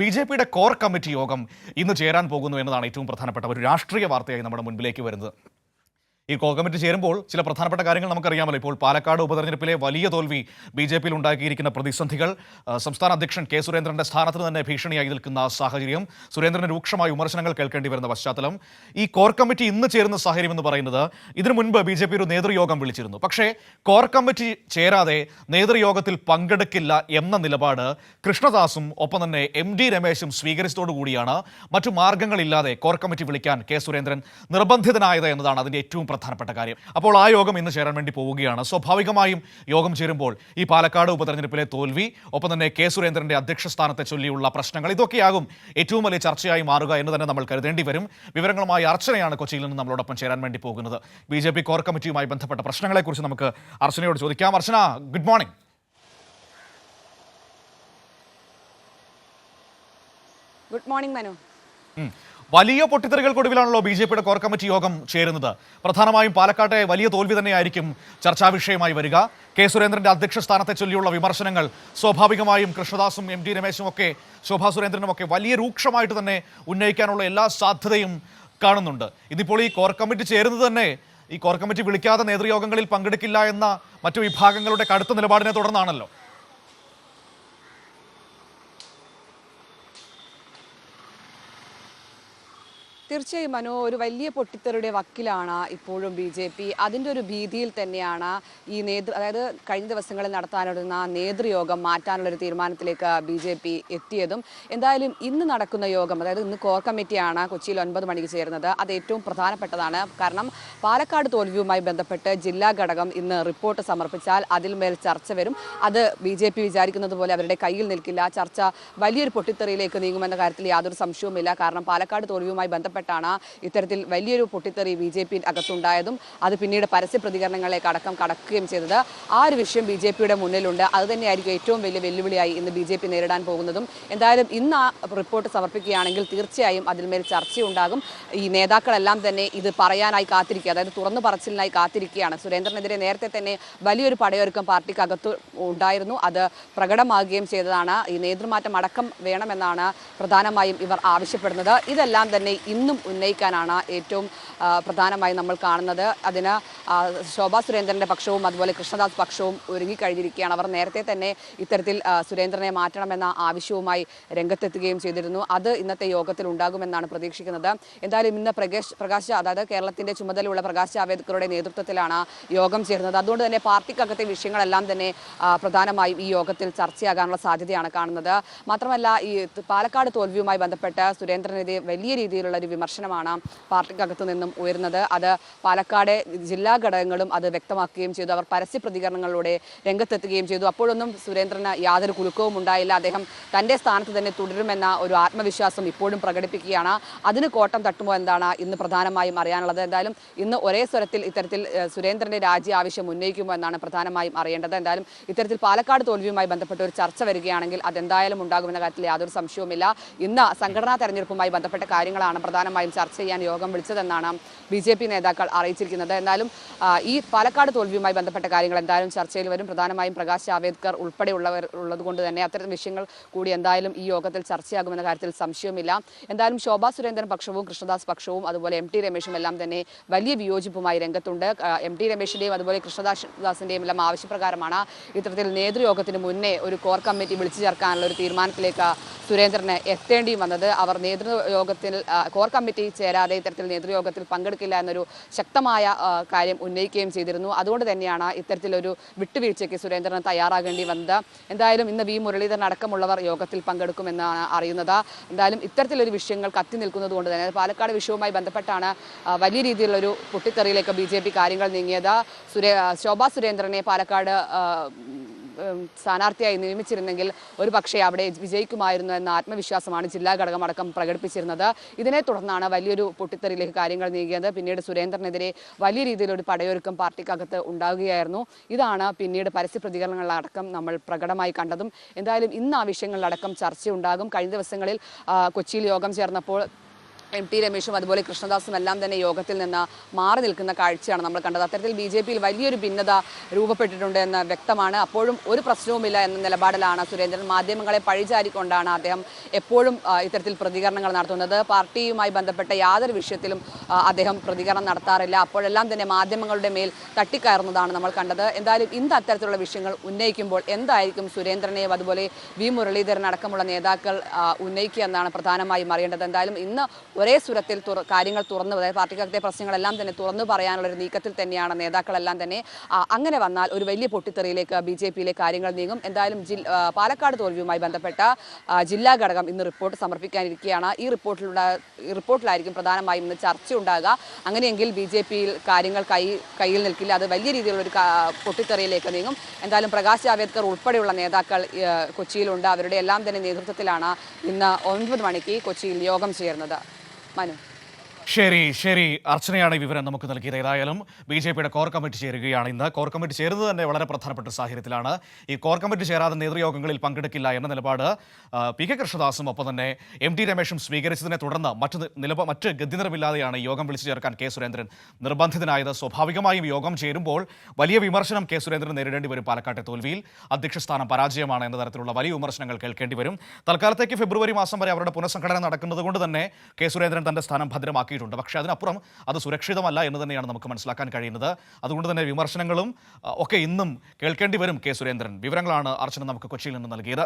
ബി.ജെ.പിയുടെ core committee യോഗം ഇന്ന് ചേരാൻ പോകുന്നു എന്നതാണ് ഏറ്റവും പ്രധാനപ്പെട്ട ഒരു രാഷ്ട്രീയ വാർത്തയായി നമ്മുടെ മുൻപിലേക്ക് വരുന്നത്. ഈ കോർ കമ്മിറ്റി ചേരുമ്പോൾ ചില പ്രധാനപ്പെട്ട കാര്യങ്ങൾ നമുക്കറിയാമല്ലോ. ഇപ്പോൾ പാലക്കാട് ഉപതെരഞ്ഞെടുപ്പിലെ വലിയ തോൽവി ബി.ജെ.പിയിൽ ഉണ്ടാക്കിയിരിക്കുന്ന പ്രതിസന്ധികൾ, സംസ്ഥാന അധ്യക്ഷൻ കെ സുരേന്ദ്രന്റെ സ്ഥാനത്തിന് തന്നെ ഭീഷണിയായി നിൽക്കുന്ന സാഹചര്യം, സുരേന്ദ്രന് രൂക്ഷമായ വിമർശനങ്ങൾ കേൾക്കേണ്ടി വരുന്ന പശ്ചാത്തലം, ഈ കോർ കമ്മിറ്റി ഇന്ന് ചേരുന്ന സാഹചര്യം എന്ന് പറയുന്നത്, ഇതിനു മുൻപ് ബി.ജെ.പി ഒരു നേതൃയോഗം വിളിച്ചിരുന്നു. പക്ഷേ കോർ കമ്മിറ്റി ചേരാതെ നേതൃയോഗത്തിൽ പങ്കെടുക്കില്ല എന്ന നിലപാട് കൃഷ്ണദാസും ഒപ്പം തന്നെ എം.ടി. രമേശും സ്വീകരിച്ചതോടുകൂടിയാണ് മറ്റു മാർഗങ്ങളില്ലാതെ കോർ കമ്മിറ്റി വിളിക്കാൻ കെ സുരേന്ദ്രൻ നിർബന്ധിതനായത് എന്നതാണ് അതിൻ്റെ ഏറ്റവും പ്രധാനപ്പെട്ട കാര്യം. അപ്പോൾ ആ യോഗം ഇന്ന് ചേരാൻ വേണ്ടി പോവുകയാണ്. സ്വാഭാവികമായും യോഗം ചേരുമ്പോൾ ഈ പാലക്കാട് ഉപതെരഞ്ഞെടുപ്പിലെ തോൽവി, ഒപ്പം തന്നെ കെ സുരേന്ദ്രന്റെ അധ്യക്ഷ സ്ഥാനത്തെ ചൊല്ലിയുള്ള പ്രശ്നങ്ങൾ, ഇതൊക്കെയാകും ഏറ്റവും വലിയ ചർച്ചയായി മാറുക എന്ന് തന്നെ നമ്മൾ കരുതേണ്ടി വരും. വിവരങ്ങളുമായി അർച്ചനയാണ് കൊച്ചിയിൽ നിന്ന് നമ്മളോടൊപ്പം ചേരാൻ വേണ്ടി പോകുന്നത്. ബി.ജെ.പി കോർ കമ്മിറ്റിയുമായി ബന്ധപ്പെട്ട പ്രശ്നങ്ങളെക്കുറിച്ച് നമുക്ക് അർച്ചനയോട് ചോദിക്കാം. Archana, good morning. Good morning Manu. വലിയ പൊട്ടിത്തെറികൾക്കൊടുവിലാണല്ലോ ബി.ജെ.പിയുടെ കോർ കമ്മിറ്റി യോഗം ചേരുന്നത്. പ്രധാനമായും പാലക്കാട്ടെ വലിയ തോൽവി തന്നെയായിരിക്കും ചർച്ചാ വിഷയമായി വരിക. കെ സുരേന്ദ്രന്റെ അധ്യക്ഷ സ്ഥാനത്തെ ചൊല്ലിയുള്ള വിമർശനങ്ങൾ സ്വാഭാവികമായും കൃഷ്ണദാസും എം.ടി. രമേശും ഒക്കെ ശോഭാ സുരേന്ദ്രനും ഒക്കെ വലിയ രൂക്ഷമായിട്ട് തന്നെ ഉന്നയിക്കാനുള്ള എല്ലാ സാധ്യതയും കാണുന്നുണ്ട്. ഇതിപ്പോൾ ഈ കോർ കമ്മിറ്റി ചേരുന്നത് തന്നെ ഈ കോർ കമ്മിറ്റി വിളിക്കാതെ നേതൃയോഗങ്ങളിൽ പങ്കെടുക്കില്ല എന്ന മറ്റു വിഭാഗങ്ങളുടെ കടുത്ത നിലപാടിനെ തുടർന്നാണല്ലോ. തീർച്ചയായും മനു, ഒരു വലിയ പൊട്ടിത്തെറിയുടെ വക്കിലാണ് ഇപ്പോഴും ബി.ജെ.പി. അതിൻ്റെ ഒരു ഭീതിയിൽ തന്നെയാണ് ഈ അതായത് കഴിഞ്ഞ ദിവസങ്ങളിൽ നടത്താനിരുന്ന നേതൃയോഗം മാറ്റാനുള്ളൊരു തീരുമാനത്തിലേക്ക് ബി.ജെ.പി. എത്തിയതും. എന്തായാലും ഇന്ന് നടക്കുന്ന യോഗം, അതായത് ഇന്ന് കോർ കമ്മിറ്റിയാണ് കൊച്ചിയിൽ 9 മണിക്ക് ചേരുന്നത്. അത് ഏറ്റവും പ്രധാനപ്പെട്ടതാണ്. കാരണം പാലക്കാട് തോൽവിയുമായി ബന്ധപ്പെട്ട് ജില്ലാ ഘടകം ഇന്ന് റിപ്പോർട്ട് സമർപ്പിച്ചാൽ അതിന്മേൽ ചർച്ച വരും. അത് ബി.ജെ.പി. വിചാരിക്കുന്നത് പോലെ അവരുടെ കയ്യിൽ നിൽക്കില്ല. ചർച്ച വലിയൊരു പൊട്ടിത്തെറിയിലേക്ക് നീങ്ങുമെന്ന കാര്യത്തിൽ യാതൊരു സംശയവുമില്ല. കാരണം പാലക്കാട് തോൽവിയുമായി ബന്ധപ്പെട്ടാണ് ഇത്തരത്തിൽ വലിയൊരു പൊട്ടിത്തെറി ബി.ജെ.പി. അകത്തുണ്ടായതും അത് പിന്നീട് പരസ്യ പ്രതികരണങ്ങളിലേക്ക് അടക്കം കടക്കുകയും ചെയ്തത്. ആ ഒരു വിഷയം ബി.ജെ.പിയുടെ മുന്നിലുണ്ട്. അത് തന്നെയായിരിക്കും ഏറ്റവും വലിയ വെല്ലുവിളിയായി ഇന്ന് ബി.ജെ.പി. നേരിടാൻ പോകുന്നതും. എന്തായാലും ഇന്ന് ആ റിപ്പോർട്ട് സമർപ്പിക്കുകയാണെങ്കിൽ തീർച്ചയായും അതിന്മേൽ ചർച്ചയുണ്ടാകും. ഈ നേതാക്കളെല്ലാം തന്നെ ഇത് പറയാനായി കാത്തിരിക്കുക, അതായത് തുറന്നു പറച്ചിലിനായി കാത്തിരിക്കുകയാണ്. സുരേന്ദ്രനെതിരെ നേരത്തെ തന്നെ വലിയൊരു പടയൊരുക്കം പാർട്ടിക്കകത്ത് ഉണ്ടായിരുന്നു. അത് പ്രകടമാകുകയും ചെയ്തതാണ്. ഈ നേതൃമാറ്റം അടക്കം വേണമെന്നാണ് പ്രധാനമായും ഇവർ ആവശ്യപ്പെടുന്നത്. ഇതെല്ലാം തന്നെ ഇന്നും ഉന്നയിക്കാനാണ് ഏറ്റവും പ്രധാനമായി നമ്മൾ കാണുന്നത്. അതിന് ശോഭാ സുരേന്ദ്രന്റെ പക്ഷവും അതുപോലെ കൃഷ്ണദാസ് പക്ഷവും ഒരുങ്ങിക്കഴിഞ്ഞിരിക്കുകയാണ്. അവർ നേരത്തെ തന്നെ ഇത്തരത്തിൽ സുരേന്ദ്രനെ മാറ്റണമെന്ന ആവശ്യവുമായി രംഗത്തെത്തുകയും ചെയ്തിരുന്നു. അത് ഇന്നത്തെ യോഗത്തിൽ ഉണ്ടാകുമെന്നാണ് പ്രതീക്ഷിക്കുന്നത്. എന്തായാലും ഇന്ന് പ്രകാശ് അതായത് കേരളത്തിന്റെ ചുമതലയുള്ള പ്രകാശ് ജാവേദ്കറുടെ നേതൃത്വത്തിലാണ് യോഗം ചേരുന്നത്. അതുകൊണ്ട് തന്നെ പാർട്ടിക്കകത്തെ വിഷയങ്ങളെല്ലാം തന്നെ പ്രധാനമായും ഈ യോഗത്തിൽ ചർച്ചയാകാനുള്ള സാധ്യതയാണ് കാണുന്നത്. മാത്രമല്ല, ഈ പാലക്കാട് തോൽവിയുമായി ബന്ധപ്പെട്ട് സുരേന്ദ്രനെതിരെ വലിയ രീതിയിലുള്ള ഒരു വിമർശനമാണ് പാർട്ടിക്കകത്തു നിന്നും ഉയരുന്നത്. അത് പാലക്കാട് ജില്ലാ ഘടകങ്ങളും അത് വ്യക്തമാക്കുകയും ചെയ്തു. അവർ പരസ്യ പ്രതികരണങ്ങളിലൂടെ രംഗത്തെത്തുകയും ചെയ്തു. അപ്പോഴൊന്നും സുരേന്ദ്രന് യാതൊരു കുലുക്കവും ഉണ്ടായില്ല. അദ്ദേഹം തൻ്റെ സ്ഥാനത്ത് തന്നെ തുടരുമെന്ന ഒരു ആത്മവിശ്വാസം ഇപ്പോഴും പ്രകടിപ്പിക്കുകയാണ്. അതിന് കോട്ടം തട്ടുമോ എന്നാണ് ഇന്ന് പ്രധാനമായും അറിയാനുള്ളത്. എന്തായാലും ഇന്ന് ഒരേ സ്വരത്തിൽ ഇത്തരത്തിൽ സുരേന്ദ്രന്റെ രാജി ആവശ്യം ഉന്നയിക്കുമോ എന്നാണ് പ്രധാനമായും അറിയേണ്ടത്. എന്തായാലും ഇത്തരത്തിൽ പാലക്കാട് തോൽവിയുമായി ബന്ധപ്പെട്ട് ഒരു ചർച്ച വരികയാണെങ്കിൽ അതെന്തായാലും ഉണ്ടാകുമെന്ന കാര്യത്തിൽ യാതൊരു സംശയവുമില്ല. ഇന്ന് സംഘടനാ തെരഞ്ഞെടുപ്പുമായി ബന്ധപ്പെട്ട കാര്യങ്ങളാണ് പ്രധാനമായും ചർച്ച ചെയ്യാൻ യോഗം വിളിച്ചതെന്നാണ് ബി.ജെ.പി. നേതാക്കൾ അറിയിച്ചിരിക്കുന്നത്. എന്നാലും ഈ പാലക്കാട് തോൽവിയുമായി ബന്ധപ്പെട്ട കാര്യങ്ങൾ എന്തായാലും ചർച്ചയിൽ വരും. പ്രധാനമായും പ്രകാശ് ജാവേദ്കർ ഉൾപ്പെടെയുള്ളവർ ഉള്ളതുകൊണ്ട് തന്നെ അത്തരം വിഷയങ്ങൾ കൂടി എന്തായാലും ഈ യോഗത്തിൽ ചർച്ചയാകുമെന്ന കാര്യത്തിൽ സംശയവുമില്ല. എന്തായാലും ശോഭാ സുരേന്ദ്രൻ പക്ഷവും കൃഷ്ണദാസ് പക്ഷവും അതുപോലെ എം.ടി. രമേശും എല്ലാം തന്നെ വലിയ വിയോജിപ്പുമായി രംഗത്തുണ്ട്. എം.ടി. രമേശിന്റെയും അതുപോലെ കൃഷ്ണദാസിന്റെയും എല്ലാം ആവശ്യപ്രകാരമാണ് ഇത്തരത്തിൽ നേതൃയോഗത്തിന് മുന്നേ ഒരു കോർ കമ്മിറ്റി വിളിച്ചു ചേർക്കാനുള്ള ഒരു തീരുമാനത്തിലേക്ക് സുരേന്ദ്രന് എത്തേണ്ടിയും വന്നത്. അവർ നേതൃയോഗത്തിൽ കോർ കമ്മിറ്റി ചേരാതെ ഇത്തരത്തിൽ നേതൃയോഗത്തിൽ പങ്കെടുക്കില്ല എന്നൊരു ശക്തമായ കാര്യം ഉന്നയിക്കുകയും ചെയ്തിരുന്നു. അതുകൊണ്ട് തന്നെയാണ് ഇത്തരത്തിലൊരു വിട്ടുവീഴ്ചയ്ക്ക് സുരേന്ദ്രന് തയ്യാറാകേണ്ടി വന്നത്. എന്തായാലും ഇന്ന് വി മുരളീധരൻ അടക്കമുള്ളവർ യോഗത്തിൽ പങ്കെടുക്കുമെന്നാണ് അറിയുന്നത്. എന്തായാലും ഇത്തരത്തിലൊരു വിഷയങ്ങൾ കത്തി നിൽക്കുന്നത് കൊണ്ട് തന്നെ പാലക്കാട് വിഷയവുമായി ബന്ധപ്പെട്ടാണ് വലിയ രീതിയിലുള്ളൊരു പൊട്ടിത്തെറിയിലേക്ക് ബി.ജെ.പി. കാര്യങ്ങൾ നീങ്ങിയത്. ശോഭാ സുരേന്ദ്രനെ പാലക്കാട് സ്ഥാനാർത്ഥിയായി നിയമിച്ചിരുന്നെങ്കിൽ ഒരു പക്ഷേ അവിടെ വിജയിക്കുമായിരുന്നു എന്ന ആത്മവിശ്വാസമാണ് ജില്ലാ ഘടകം അടക്കം പ്രകടിപ്പിച്ചിരുന്നത്. ഇതിനെ തുടർന്നാണ് വലിയൊരു പൊട്ടിത്തെറിയിലേക്ക് കാര്യങ്ങൾ നീങ്ങിയത്. പിന്നീട് സുരേന്ദ്രനെതിരെ വലിയ രീതിയിലൊരു പടയൊരുക്കം പാർട്ടിക്കകത്ത് ഉണ്ടാകുകയായിരുന്നു. ഇതാണ് പിന്നീട് പരസ്യ പ്രതികരണങ്ങളടക്കം നമ്മൾ പ്രകടമായി കണ്ടതും. എന്തായാലും ഇന്ന് ആ വിഷയങ്ങളിലടക്കം ചർച്ചയുണ്ടാകും. കഴിഞ്ഞ ദിവസങ്ങളിൽ കൊച്ചിയിൽ യോഗം ചേർന്നപ്പോൾ ടി രമേശും അതുപോലെ കൃഷ്ണദാസും എല്ലാം തന്നെ യോഗത്തിൽ നിന്ന് മാറി നിൽക്കുന്ന കാഴ്ചയാണ് നമ്മൾ കണ്ടത്. അത്തരത്തിൽ BJP-യിൽ വലിയൊരു ഭിന്നത രൂപപ്പെട്ടിട്ടുണ്ട് എന്ന് വ്യക്തമാണ്. അപ്പോഴും ഒരു പ്രശ്നവുമില്ല എന്ന നിലപാടിലാണ് സുരേന്ദ്രൻ. മാധ്യമങ്ങളെ പഴിചാരിക്കൊണ്ടാണ് അദ്ദേഹം എപ്പോഴും ഇത്തരത്തിൽ പ്രതികരണങ്ങൾ നടത്തുന്നത്. പാർട്ടിയുമായി ബന്ധപ്പെട്ട യാതൊരു വിഷയത്തിലും അദ്ദേഹം പ്രതികരണം നടത്താറില്ല. അപ്പോഴെല്ലാം തന്നെ മാധ്യമങ്ങളുടെ മേൽ തട്ടിക്കയറുന്നതാണ് നമ്മൾ കണ്ടത്. എന്തായാലും ഇന്ന് അത്തരത്തിലുള്ള വിഷയങ്ങൾ ഉന്നയിക്കുമ്പോൾ എന്തായിരിക്കും സുരേന്ദ്രനെയും അതുപോലെ മുരളീധരൻ അടക്കമുള്ള നേതാക്കൾ ഉന്നയിക്കുക എന്നാണ് പ്രധാനമായും അറിയേണ്ടത്. എന്തായാലും ഇന്ന് ഒരേ സ്വരത്തിൽ കാര്യങ്ങൾ തുറന്നു, അതായത് പാർട്ടിക്കകത്തെ പ്രശ്നങ്ങളെല്ലാം തന്നെ തുറന്നു പറയാനുള്ള ഒരു നീക്കത്തിൽ തന്നെയാണ് നേതാക്കളെല്ലാം തന്നെ. അങ്ങനെ വന്നാൽ ഒരു വലിയ പൊട്ടിത്തെറിയിലേക്ക് BJP-യിലെ കാര്യങ്ങൾ നീങ്ങും. എന്തായാലും പാലക്കാട് തോൽവിയുമായി ബന്ധപ്പെട്ട ജില്ലാ ഘടകം ഇന്ന് റിപ്പോർട്ട് സമർപ്പിക്കാനിരിക്കുകയാണ്. ഈ റിപ്പോർട്ടിലായിരിക്കും പ്രധാനമായും ഇന്ന് ചർച്ച ഉണ്ടാകുക. അങ്ങനെയെങ്കിൽ BJP-യിൽ കാര്യങ്ങൾ കയ്യിൽ നിൽക്കില്ല, അത് വലിയ രീതിയിലുള്ളൊരു പൊട്ടിത്തെറിയിലേക്ക് നീങ്ങും. എന്തായാലും പ്രകാശ് ജാവേദ്കർ ഉൾപ്പെടെയുള്ള നേതാക്കൾ കൊച്ചിയിലുണ്ട്. അവരുടെ എല്ലാം തന്നെ നേതൃത്വത്തിലാണ് ഇന്ന് 9 മണിക്ക് കൊച്ചിയിൽ യോഗം ചേർന്നത്. മനു. ശരി അർച്ചനയാണ് ഈ വിവരം നമുക്ക് നൽകിയത്. ഏതായാലും BJP-യുടെ കോർ കമ്മിറ്റി ചേരുകയാണ് ഇന്ന്. കോർ കമ്മിറ്റി ചേരുന്നത് തന്നെ വളരെ പ്രധാനപ്പെട്ട സാഹചര്യത്തിലാണ്. ഈ കോർ കമ്മിറ്റി ചേരാതെ നേതൃയോഗങ്ങളിൽ പങ്കെടുക്കില്ല എന്ന നിലപാട് PK കൃഷ്ണദാസും ഒപ്പം തന്നെ MT രമേശും സ്വീകരിച്ചതിനെ തുടർന്ന് മറ്റ് ഗത്യന്തരമില്ലാതെയാണ് യോഗം വിളിച്ചു ചേർക്കാൻ K സുരേന്ദ്രൻ നിർബന്ധിതനായത്. സ്വാഭാവികമായും യോഗം ചേരുമ്പോൾ വലിയ വിമർശനം K സുരേന്ദ്രൻ നേരിടേണ്ടി വരും. പാലക്കാട്ടെ തോൽവിയിൽ അധ്യക്ഷസ്ഥാനം പരാജയമാണ് എന്ന തരത്തിലുള്ള വലിയ വിമർശനങ്ങൾ കേൾക്കേണ്ടി വരും. തൽക്കാലത്തേക്ക് ഫെബ്രുവരി മാസം വരെ അവരുടെ പുനഃസംഘടന നടക്കുന്നത് കൊണ്ട് തന്നെ K സുരേന്ദ്രൻ തന്റെ സ്ഥാനം ഭദ്രമാക്കി. പക്ഷേ അതിനപ്പുറം അത് സുരക്ഷിതമല്ല എന്ന് തന്നെയാണ് നമുക്ക് മനസ്സിലാക്കാൻ കഴിയുന്നത്. അതുകൊണ്ട് തന്നെ വിമർശനങ്ങളും ഒക്കെ ഇന്നും കേൾക്കേണ്ടി വരും K സുരേന്ദ്രൻ. വിവരങ്ങളാണ് അർച്ചന നമുക്ക് കൊച്ചിയിൽ നിന്ന് നൽകിയത്.